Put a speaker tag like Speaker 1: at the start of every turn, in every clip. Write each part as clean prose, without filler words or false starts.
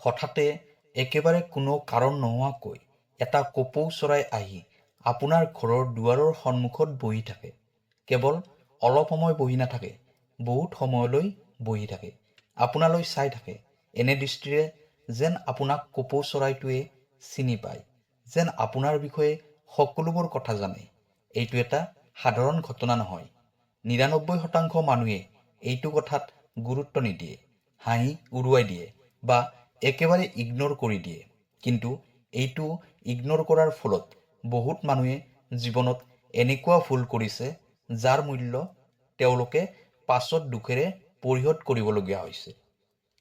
Speaker 1: হঠাতে একেবাৰে কোনো কাৰণ নোহোৱাকৈ এটা কপৌ চৰাই আহি আপোনাৰ ঘৰৰ দুৱাৰৰ সন্মুখত বহি থাকে। কেৱল অলপ সময় বহি নাথাকে, বহুত সময়লৈ বহি থাকে, আপোনালৈ চাই থাকে, এনে দৃষ্টিৰে যেন আপোনাক কপৌ চৰাইটোৱে চিনি পায়, যেন আপোনাৰ বিষয়ে সকলোবোৰ কথা জানে। এইটো এটা সাধাৰণ ঘটনা নহয়। ৯৯% মানুহে এইটো কথাত গুৰুত্ব নিদিয়ে, হাঁহি উৰুৱাই দিয়ে বা একেবাৰে ইগনোৰ কৰি দিয়ে। কিন্তু এইটো ইগনোৰ কৰাৰ ফলত বহুত মানুহে জীৱনত এনেকুৱা ভুল কৰিছে যাৰ মূল্য তেওঁলোকে পাছত দুখেৰে পৰিশোধ কৰিবলগীয়া হৈছে।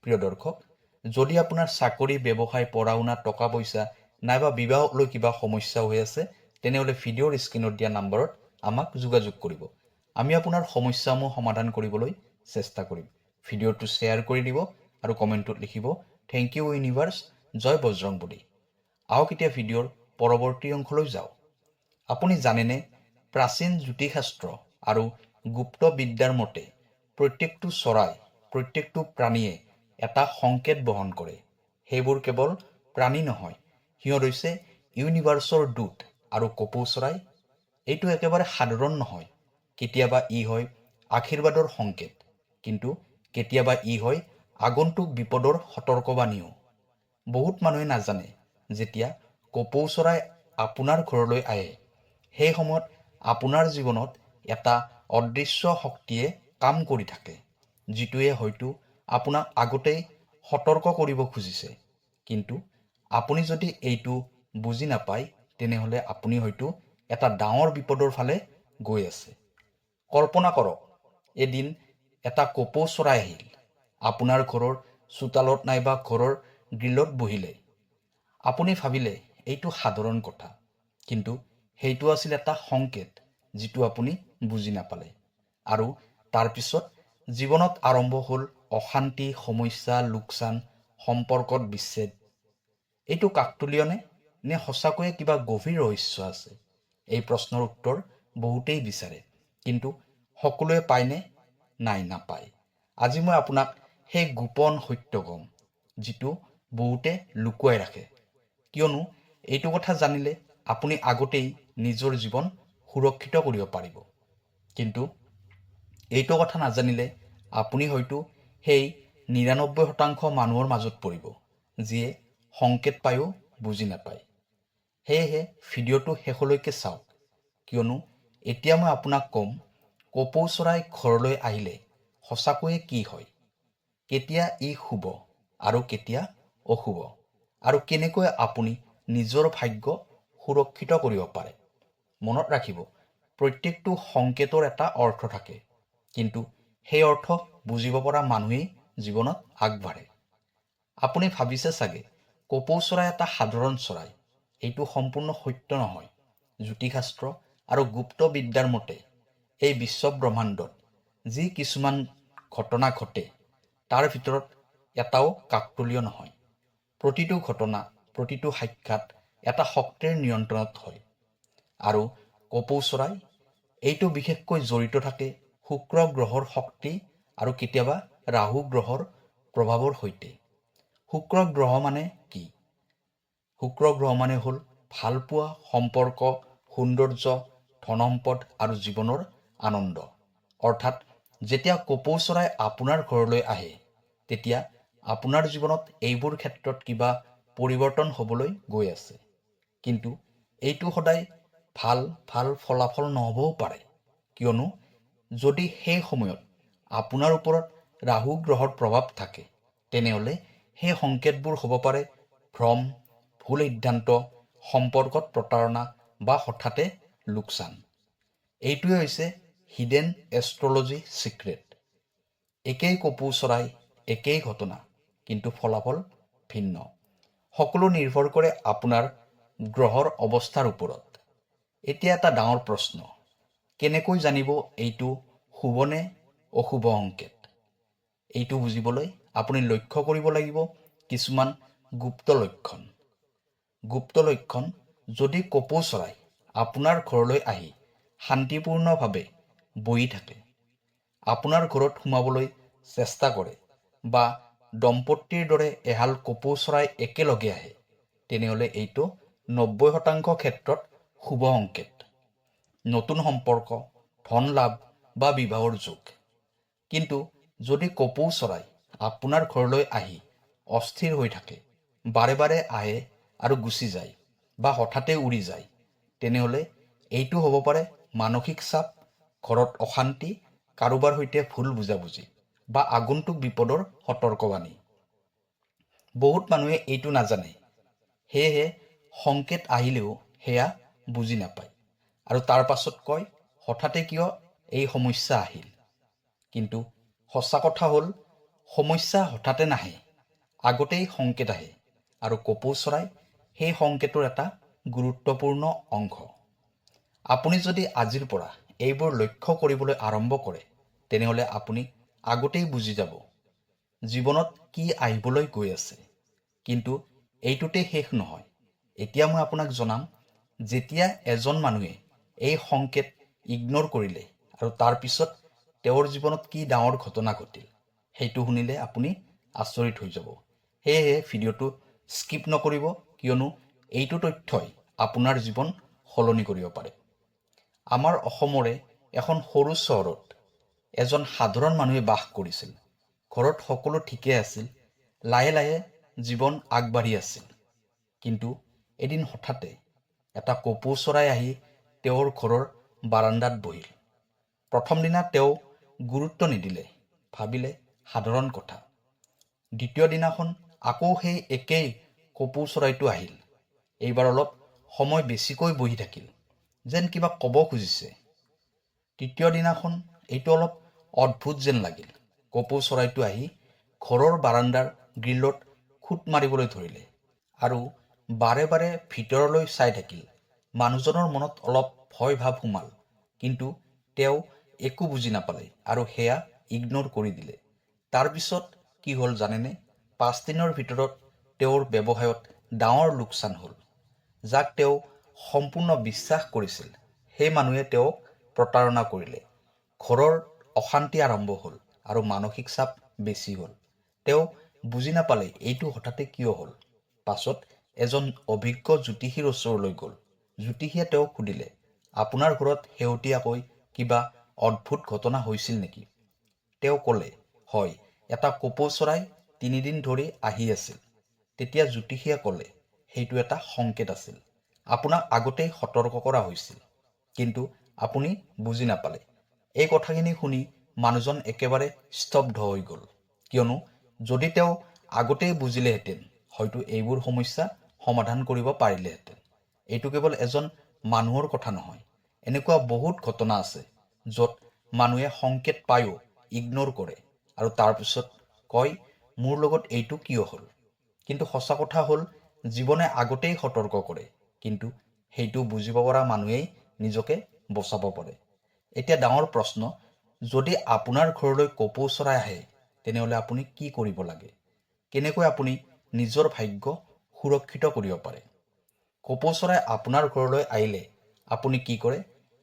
Speaker 1: প্ৰিয় দৰ্শক, যদি আপোনাৰ চাকৰি, ব্যৱসায়, পঢ়া শুনা, টকা পইচা নাইবা বিবাহলৈ কিবা সমস্যা হৈ আছে, তেনেহ'লে ভিডিঅ'ৰ স্ক্ৰীণত দিয়া নম্বৰত আমাক যোগাযোগ কৰিব। আমি আপোনাৰ সমস্যাসমূহ সমাধান কৰিবলৈ চেষ্টা কৰিম। ভিডিঅ'টো শ্বেয়াৰ কৰি দিব আৰু কমেণ্টত লিখিব, থেংক ইউ ইউনিভাৰ্ছ, জয় বজৰংবলী। আহক এতিয়া ভিডিঅ'ৰ পৰৱৰ্তী অংশলৈ যাওঁ। আপুনি জানেনে, প্ৰাচীন জ্যোতিষশাস্ত্ৰ আৰু গুপ্ত বিদ্যাৰ মতে প্ৰত্যেকটো চৰাই, প্ৰত্যেকটো প্ৰাণীয়ে এটা সংকেত বহন কৰে। সেইবোৰ কেৱল প্ৰাণী নহয়, সিহঁত হৈছে ইউনিভাৰ্ছৰ দূত আৰু কপৌ চৰাই। এইটো একেবাৰে সাধাৰণ নহয়। কেতিয়াবা ই হয় আশীৰ্বাদৰ সংকেত, কিন্তু কেতিয়াবা ই হয় আগন্তুক বিপদৰ সতৰ্কবাণীও। বহুত মানুহে নাজানে, যেতিয়া কপৌ চৰাই আপোনাৰ ঘৰলৈ আহে, সেই সময়ত আপোনাৰ জীৱনত এটা অদৃশ্য শক্তিয়ে কাম কৰি থাকে, যিটোৱে হয়তো আপোনাক আগতেই সতৰ্ক কৰিব খুজিছে। কিন্তু আপুনি যদি এইটো বুজি নাপায়, তেনেহ'লে আপুনি হয়তো এটা ডাঙৰ বিপদৰ ফালে গৈ আছে। কল্পনা কৰক, এদিন এটা কপৌ চৰাই আহিল, আপোনাৰ ঘৰৰ চোতালত নাইবা ঘৰৰ গ্ৰিলত বহিলে। আপুনি ভাবিলে এইটো সাধাৰণ কথা, কিন্তু সেইটো আছিল এটা সংকেত যিটো আপুনি বুজি নাপালে। আৰু তাৰপিছত জীৱনত আৰম্ভ হ'ল অশান্তি, সমস্যা, লোকচান, সম্পৰ্কত বিচ্ছেদ। এইটো কাকতলীয়নে, নে সঁচাকৈয়ে কিবা গভীৰ ৰহস্য আছে? এই প্ৰশ্নৰ উত্তৰ বহুতেই বিচাৰে, কিন্তু সকলোৱে পায়নে? নাই, নাপায়। আজি মই আপোনাক সেই গোপন সত্য ক'ম, যিটো বহুতে লুকুৱাই ৰাখে। কিয়নো এইটো কথা জানিলে আপুনি আগতেই নিজৰ জীৱন সুৰক্ষিত কৰিব পাৰিব। কিন্তু এইটো কথা নাজানিলে আপুনি হয়তো সেই ৯৯% মানুহৰ মাজত পৰিব, যিয়ে সংকেত পায়ো বুজি নাপায়। সেয়েহে ভিডিঅ'টো শেষলৈকে চাওক, কিয়নো এতিয়া মই আপোনাক ক'ম, কপৌ চৰাই ঘৰলৈ আহিলে সঁচাকৈয়ে কি হয়, কেতিয়া ই শুভ আৰু কেতিয়া অশুভ, আৰু কেনেকৈ আপুনি নিজৰ ভাগ্য সুৰক্ষিত কৰিব পাৰে। মনত ৰাখিব, প্ৰত্যেকটো সংকেতৰ এটা অৰ্থ থাকে, কিন্তু সেই অৰ্থ বুজিব পৰা মানুহেই জীৱনত আগবাঢ়ে। আপুনি ভাবিছে চাগে কপৌ চৰাই এটা সাধাৰণ চৰাই। এইটো সম্পূৰ্ণ সত্য নহয়। জ্যোতিষশাস্ত্ৰ আৰু গুপ্ত বিদ্যাৰ মতে এই বিশ্ব ব্ৰহ্মাণ্ডত যি কিছুমান ঘটনা ঘটে, তাৰ ভিতৰত এটাও কাকতলীয় নহয়। প্ৰতিটো ঘটনা, প্ৰতিটো সাক্ষাৎ এটা শক্তিৰ নিয়ন্ত্ৰণত হয়। আৰু কপৌ চৰাই, এইটো বিশেষকৈ জড়িত থাকে শুক্ৰ গ্ৰহৰ শক্তি আৰু কেতিয়াবা ৰাহু গ্ৰহৰ প্ৰভাৱৰ সৈতে। শুক্ৰ গ্ৰহ মানে কি? শুক্ৰ গ্ৰহ মানে হ'ল ভালপোৱা, সম্পৰ্ক, সৌন্দৰ্য, ধনসম্পদ আৰু জীৱনৰ আনন্দ। অৰ্থাৎ যেতিয়া কপৌ চৰাই আপোনাৰ ঘৰলৈ আহে, তেতিয়া আপোনাৰ জীৱনত এইবোৰ ক্ষেত্ৰত কিবা পৰিৱৰ্তন হ'বলৈ গৈ আছে। কিন্তু এইটো সদায় ভাল ফলাফল নহ'বও পাৰে, কিয়নো যদি সেই সময়ত আপোনাৰ ওপৰত ৰাহু গ্ৰহৰ প্ৰভাৱ থাকে, তেনেহ'লে সেই সংকেতবোৰ হ'ব পাৰে ভ্ৰম, ভুল সিদ্ধান্ত, সম্পৰ্কত প্ৰতাৰণা বা হঠাতে লোকচান। এইটোৱে হৈছে হিডেন এষ্ট্ৰলজি চিক্ৰেট। একেই কপৌ চৰাই, একেই ঘটনা, কিন্তু ফলাফল ভিন্ন। সকলো নিৰ্ভৰ কৰে আপোনাৰ গ্ৰহৰ অৱস্থাৰ ওপৰত। এতিয়া এটা ডাঙৰ প্ৰশ্ন, কেনেকৈ জানিব এইটো শুভনে অশুভ সংকেত? এইটো বুজিবলৈ আপুনি লক্ষ্য কৰিব লাগিব কিছুমান গুপ্ত লক্ষণ। গুপ্ত লক্ষণ: যদি কপৌ চৰাই আপোনাৰ ঘৰলৈ আহি শান্তিপূৰ্ণভাৱে বহি থাকে, আপোনাৰ ঘৰত সোমাবলৈ চেষ্টা কৰে বা দম্পতীৰ দৰে এহাল কপৌ চৰাই একেলগে আহে, তেনেহ'লে এইটো 90% ক্ষেত্ৰত শুভ সংকেত। নতুন সম্পৰ্ক, ধন লাভ বা বিবাহৰ যোগ। কিন্তু যদি কপৌ চৰাই আপোনাৰ ঘৰলৈ আহি অস্থিৰ হৈ থাকে, বাৰে বাৰে আহে আৰু গুচি যায় বা হঠাতে উৰি যায়, তেনেহ'লে এইটো হ'ব পাৰে মানসিক চাপ, ঘৰত অশান্তি, কাৰোবাৰ সৈতে ভুল বুজাবুজি বা আগন্তুক বিপদৰ সতৰ্কবাণী। বহুত মানুহে এইটো নাজানে, সেয়েহে সংকেত আহিলেও সেয়া বুজি নাপায় আৰু তাৰ পাছত কয়, হঠাতে কিয় এই সমস্যা আহিল। কিন্তু সঁচা কথা হ'ল, সমস্যা হঠাতে নাহে, আগতেই সংকেত আহে আৰু কপৌ চৰাই সেই সংকেতৰ এটা গুৰুত্বপূৰ্ণ অংশ। আপুনি যদি আজিৰ পৰা এইবোৰ লক্ষ্য কৰিবলৈ আৰম্ভ কৰে, তেনেহ'লে আপুনি আগতেই বুজি যাব জীৱনত কি আহিবলৈ গৈ আছে। কিন্তু এইটোতে শেষ নহয়। এতিয়া মই আপোনাক জনাম, যেতিয়া এজন মানুহে এই সংকেত ইগনোৰ কৰিলে আৰু তাৰ পিছত তেওঁৰ জীৱনত কি ডাঙৰ ঘটনা ঘটিল, সেইটো শুনিলে আপুনি আচৰিত হৈ যাব। সেয়েহে ভিডিঅ'টো স্কিপ নকৰিব, কিয়নো এইটো তথ্যই আপোনাৰ জীৱন সলনি কৰিব পাৰে। আমাৰ অসমৰে এখন সৰু চহৰত এজন সাধাৰণ মানুহে বাস কৰিছিল। ঘৰত সকলো ঠিকেই আছিল, লাহে লাহে জীৱন আগবাঢ়ি আছিল। কিন্তু এদিন হঠাতে এটা কপৌ চৰাই আহি তেওঁৰ ঘৰৰ বাৰান্দাত বহিল। প্ৰথম দিনা তেওঁ গুৰুত্ব নিদিলে, ভাবিলে সাধাৰণ কথা। দ্বিতীয় দিনাখন আকৌ সেই একেই কপৌ চৰাইটো আহিল। এইবাৰ অলপ সময় বেছিকৈ বহি থাকিল, যেন কিবা ক'ব খুজিছে। তৃতীয় দিনাখন এইটো অলপ অদ্ভুত যেন লাগিল। কপৌ চৰাইটো আহি ঘৰৰ বাৰান্দাৰ গ্ৰিলত খুঁট মাৰিবলৈ ধৰিলে আৰু বাৰে বাৰে ভিতৰলৈ চাই থাকিল। মানুহজনৰ মনত অলপ ভয় ভাৱ সোমাল, কিন্তু তেওঁ একো বুজি নাপালে আৰু সেয়া ইগনোৰ কৰি দিলে। তাৰপিছত কি হ'ল জানেনে? 5 দিনৰ ভিতৰত তেওঁৰ ব্যৱসায়ত ডাঙৰ লোকচান হ'ল। যাক তেওঁ সম্পূৰ্ণ বিশ্বাস কৰিছিল, সেই মানুহে তেওঁক প্ৰতাৰণা কৰিলে। ঘৰৰ অশান্তি আৰম্ভ হ'ল আৰু মানসিক চাপ বেছি হ'ল। তেওঁ বুজি নাপালে এইটো হঠাতে কিয় হ'ল। পাছত এজন অভিজ্ঞ জ্যোতিষীৰ ওচৰলৈ গ'ল। জ্যোতিষীয়ে তেওঁক সুধিলে, আপোনাৰ ঘৰত শেহতীয়াকৈ কিবা অদ্ভুত ঘটনা হৈছিল নেকি? তেওঁ ক'লে, হয়, এটা কপৌ চৰাই 3 দিন ধৰি আহি আছিল। তেতিয়া জ্যোতিষীয়ে ক'লে, সেইটো এটা সংকেত আছিল। আপোনাক আগতেই সতৰ্ক কৰা হৈছিল, কিন্তু আপুনি বুজি নাপালে। এই কথাখিনি শুনি মানুহজন একেবাৰে স্তব্ধ হৈ গ'ল, কিয়নো যদি তেওঁ আগতেই বুজিলেহেঁতেন, হয়তো এইবোৰ সমস্যা সমাধান কৰিব পাৰিলেহেঁতেন। এইটো কেৱল এজন মানুহৰ কথা নহয়, এনেকুৱা বহুত ঘটনা আছে য'ত মানুহে সংকেত পায়ো ইগনোৰ কৰে আৰু তাৰপিছত কয়, মোৰ লগত এইটো কিয় হ'ল। কিন্তু সঁচা কথা হ'ল, জীৱনে আগতেই সতৰ্ক কৰে, কিন্তু সেইটো বুজিব পৰা মানুহেই নিজকে বচাব পাৰে। এতিয়া ডাঙৰ প্ৰশ্ন, যদি আপোনাৰ ঘৰলৈ কপৌ চৰাই আহে, তেনেহ'লে আপুনি কি কৰিব লাগে? কেনেকৈ আপুনি নিজৰ ভাগ্য সুৰক্ষিত কৰিব পাৰে? কপৌ চৰাই আপোনাৰ ঘৰলৈ আহিলে আপুনি কি কৰে,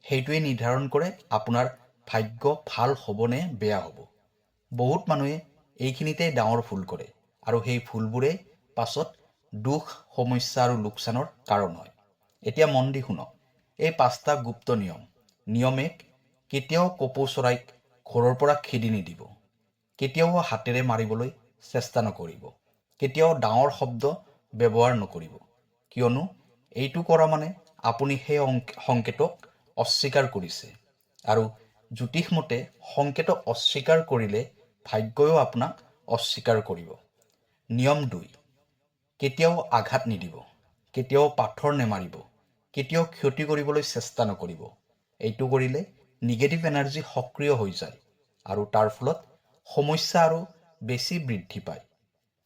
Speaker 1: সেইটোৱে নিৰ্ধাৰণ কৰে আপোনাৰ ভাগ্য ভাল হ'ব নে বেয়া হ'ব। বহুত মানুহে এইখিনিতেই ডাঙৰ ভুল কৰে আৰু সেই ভুলবোৰেই পাছত দুখ, সমস্যা আৰু লোকচানৰ কাৰণ হয়। এতিয়া মন দি শুনক, এই 5টা গুপ্ত নিয়ম। নিয়ম 1, কেতিয়াও কপৌ চৰাইক ঘৰৰ পৰা খেদি নিদিব। কেতিয়াও হাতেৰে মাৰিবলৈ চেষ্টা নকৰিব। কেতিয়াও ডাঙৰ শব্দ ব্যৱহাৰ নকৰিব, কিয়নো এইটো কৰা মানে আপুনি সেই সংকেতক অস্বীকাৰ কৰিছে। আৰু জ্যোতিষ মতে সংকেতক অস্বীকাৰ কৰিলে ভাগ্যও আপোনাক অস্বীকাৰ কৰিব। নিয়ম 2, কেতিয়াও আঘাত নিদিব, কেতিয়াও পাথৰ নেমাৰিব, কেতিয়াও ক্ষতি কৰিবলৈ চেষ্টা নকৰিব। এইটো কৰিলে নিগেটিভ এনাৰ্জি সক্ৰিয় হৈ যায় আৰু তাৰ ফলত সমস্যা আৰু বেছি বৃদ্ধি পায়।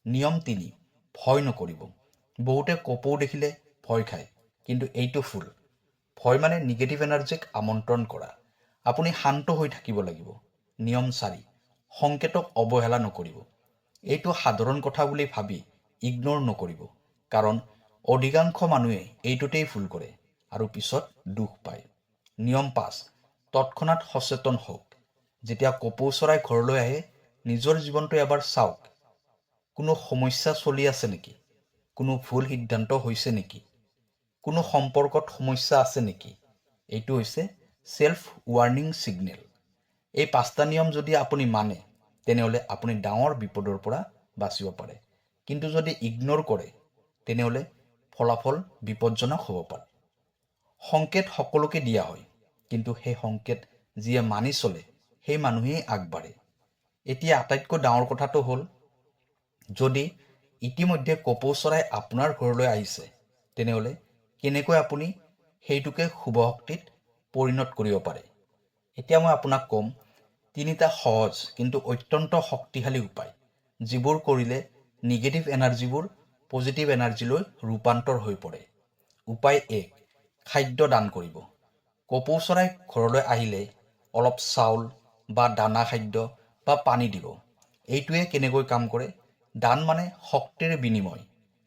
Speaker 1: নিয়ম 3, ভয় নকৰিব। বহুতে কপৌ দেখিলে ভয় খায়, কিন্তু এইটো ভুল। ভয় মানে নিগেটিভ এনাৰ্জিক আমন্ত্ৰণ কৰা। আপুনি শান্ত হৈ থাকিব লাগিব। নিয়ম 4, সংকেতক অৱহেলা নকৰিব। এইটো সাধাৰণ কথা বুলি ভাবি ইগনোৰ নকৰিব, কাৰণ অধিকাংশ মানুহে এইটোতেই ভুল কৰে আৰু পিছত দুখ পায়। নিয়ম 5, তৎক্ষণাত সচেতন হওক। যেতিয়া কপৌ চৰাই ঘৰলৈ আহে, নিজৰ জীৱনটো এবাৰ চাওক। কোনো সমস্যা চলি আছে নেকি? কোনো ভুল সিদ্ধান্ত হৈছে নেকি? কোনো সম্পৰ্কত সমস্যা আছে নেকি? এইটো হৈছে সেলফ ৱাৰ্নিং ছিগনেল। এই 5টা নিয়ম যদি আপুনি মানে তেনেহ'লে আপুনি ডাঙৰ বিপদৰ পৰা বাচিব পাৰে। কিন্তু যদি ইগনোৰ কৰে তেনেহ'লে ফলাফল বিপদজনক হ'ব পাৰে। সংকেত সকলোকে দিয়া হয়, কিন্তু সেই সংকেত যিয়ে মানি চলে সেই মানুহেই আগবাঢ়ে। এতিয়া আটাইতকৈ ডাঙৰ কথাটো হ'ল, যদি ইতিমধ্যে কপৌ চৰাই আপোনাৰ ঘৰলৈ আহিছে তেনেহ'লে কেনেকৈ আপুনি সেইটোকে শুভ শক্তিত পৰিণত কৰিব পাৰে। এতিয়া মই আপোনাক ক'ম 3টা সহজ কিন্তু অত্যন্ত শক্তিশালী উপায়, যিবোৰ কৰিলে নিগেটিভ এনাৰ্জিবোৰ পজিটিভ এনাৰ্জিলৈ ৰূপান্তৰ হৈ পৰে। উপায় 1, খাদ্য দান কৰিব। কপৌ চৰাই ঘৰলৈ আহিলে অলপ চাউল বা দানা খাদ্য বা পানী দিব। এইটোৱে কেনেকৈ কাম কৰে? দান মানে শক্তিৰ বিনিময়।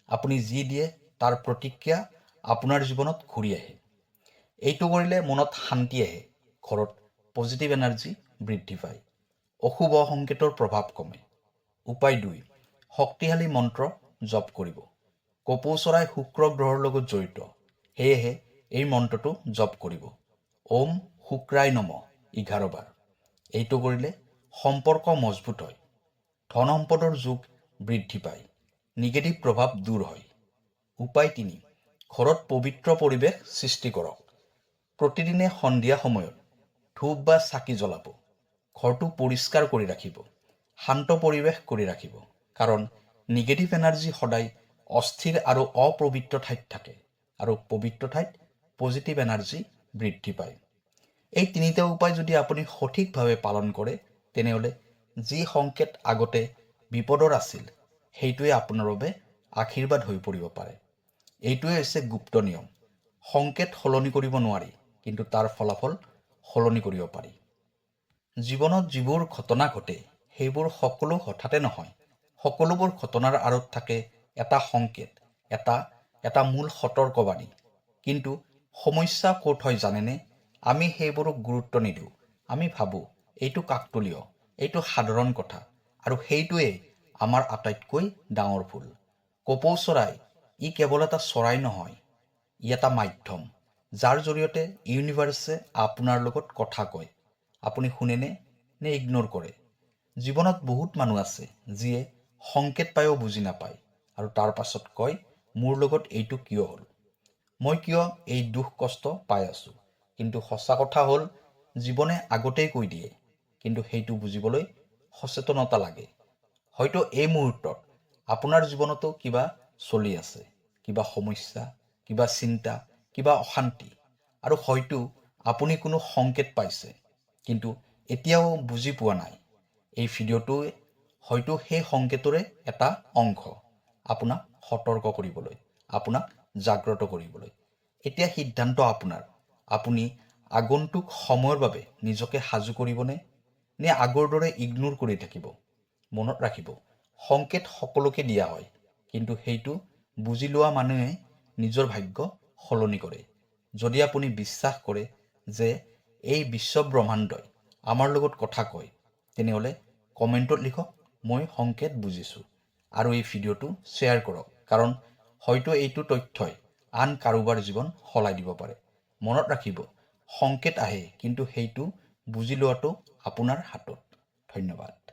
Speaker 1: আপুনি যি দিয়ে তাৰ প্ৰতিক্ৰিয়া আপোনাৰ জীৱনত ঘূৰি আহে। এইটো কৰিলে মনত শান্তি আহে, ঘৰত পজিটিভ এনাৰ্জি বৃদ্ধি পায়, অশুভ সংকেতৰ প্ৰভাৱ কমে। উপায় 2, শক্তিশালী মন্ত্ৰ জপ কৰিব। কপৌ চৰাই শুক্ৰ গ্ৰহৰ লগত জড়িত, সেয়েহে এই মন্ত্ৰটো জপ কৰিব। ওম শুক্ৰায় নমঃ 11 বাৰ। এইটো কৰিলে সম্পৰ্ক মজবুত হয়, ধন সম্পদৰ যোগ বৃদ্ধি পায়, নিগেটিভ প্ৰভাৱ দূৰ হয়। উপায় 3, ঘৰত পবিত্ৰ পৰিৱেশ সৃষ্টি কৰক। প্ৰতিদিনে সন্ধিয়া সময়ত ধূপ বা চাকি জ্বলাব। ঘৰটো পৰিষ্কাৰ কৰি ৰাখিব, শান্ত পৰিৱেশ কৰি ৰাখিব, কাৰণ নিগেটিভ এনাৰ্জি সদায় অস্থিৰ আৰু অপবিত্ৰ ঠাইত থাকে, আৰু পবিত্ৰ ঠাইত পজিটিভ এনাৰ্জি বৃদ্ধি পায়। এই 3টা উপায় যদি আপুনি সঠিকভাৱে পালন কৰে তেনেহ'লে যি সংকেত আগতে বিপদৰ আছিল সেইটোৱে আপোনাৰ বাবে আশীৰ্বাদ হৈ পৰিব পাৰে। এইটোৱে হৈছে গুপ্ত নিয়ম। সংকেত সলনি কৰিব নোৱাৰি, কিন্তু তাৰ ফলাফল সলনি কৰিব পাৰি। জীৱনত যিবোৰ ঘটনা ঘটে সেইবোৰ সকলো হঠাতে নহয়। সকলোবোৰ ঘটনাৰ আঁৰত থাকে এটা সংকেত, এটা মূল সতৰ্কবাণী। কিন্তু সমস্যা ক'ত হয় জানেনে? আমি সেইবোৰক গুৰুত্ব নিদিওঁ। আমি ভাবোঁ এইটো কাকতলীয়, এইটো সাধাৰণ কথা, আৰু সেইটোৱেই আমাৰ আটাইতকৈ ডাঙৰ ভুল। কপৌ চৰাই ই কেৱল এটা চৰাই নহয়, ই এটা মাধ্যম, যাৰ জৰিয়তে ইউনিভাৰ্ছে আপোনাৰ লগত কথা কয়। আপুনি শুনেনে নে ইগনোৰ কৰে? জীৱনত বহুত মানুহ আছে যিয়ে সংকেত পায়ো বুজি নাপায়, আৰু তাৰ পাছত কয় মোৰ লগত এইটো কিয় হ'ল, মই কিয় এই দুখ কষ্ট পাই আছোঁ। কিন্তু সঁচা কথা হ'ল জীৱনে আগতেই কৈ দিয়ে, কিন্তু সেইটো বুজিবলৈ সচেতনতা লাগে। হয়তো এই মুহূৰ্তত আপোনাৰ জীৱনতো কিবা চলি আছে, কিবা সমস্যা, কিবা চিন্তা, কিবা অশান্তি, আৰু হয়তো আপুনি কোনো সংকেত পাইছে কিন্তু এতিয়াও বুজি পোৱা নাই। এই ভিডিঅ'টোৱে হয়তো সেই সংকেতৰে এটা অংশ, আপোনাক সতৰ্ক কৰিবলৈ, আপোনাক জাগ্ৰত কৰিবলৈ। এতিয়া সিদ্ধান্ত আপোনাৰ। আপুনি আগন্তুক সময়ৰ বাবে নিজকে সাজু কৰিবনে, নে আগৰ দৰে ইগনোৰ কৰি থাকিব? মনত ৰাখিব, সংকেত সকলোকে দিয়া হয়, কিন্তু সেইটো বুজি লোৱা মানুহে নিজৰ ভাগ্য সলনি কৰে। যদি আপুনি বিশ্বাস কৰে যে এই বিশ্ব ব্ৰহ্মাণ্ডই আমাৰ লগত কথা কয় তেনেহ'লে কমেণ্টত লিখক মই সংকেত বুজিছোঁ, আৰু এই ভিডিঅ'টো শ্বেয়াৰ কৰক, কাৰণ হয়তো এইটো তথ্যই আন কাৰোবাৰ জীৱন সলাই দিব পাৰে। মনত ৰাখিব, সংকেত আহে, কিন্তু সেইটো বুজি লোৱাটো আপোনাৰ হাতত। ধন্যবাদ।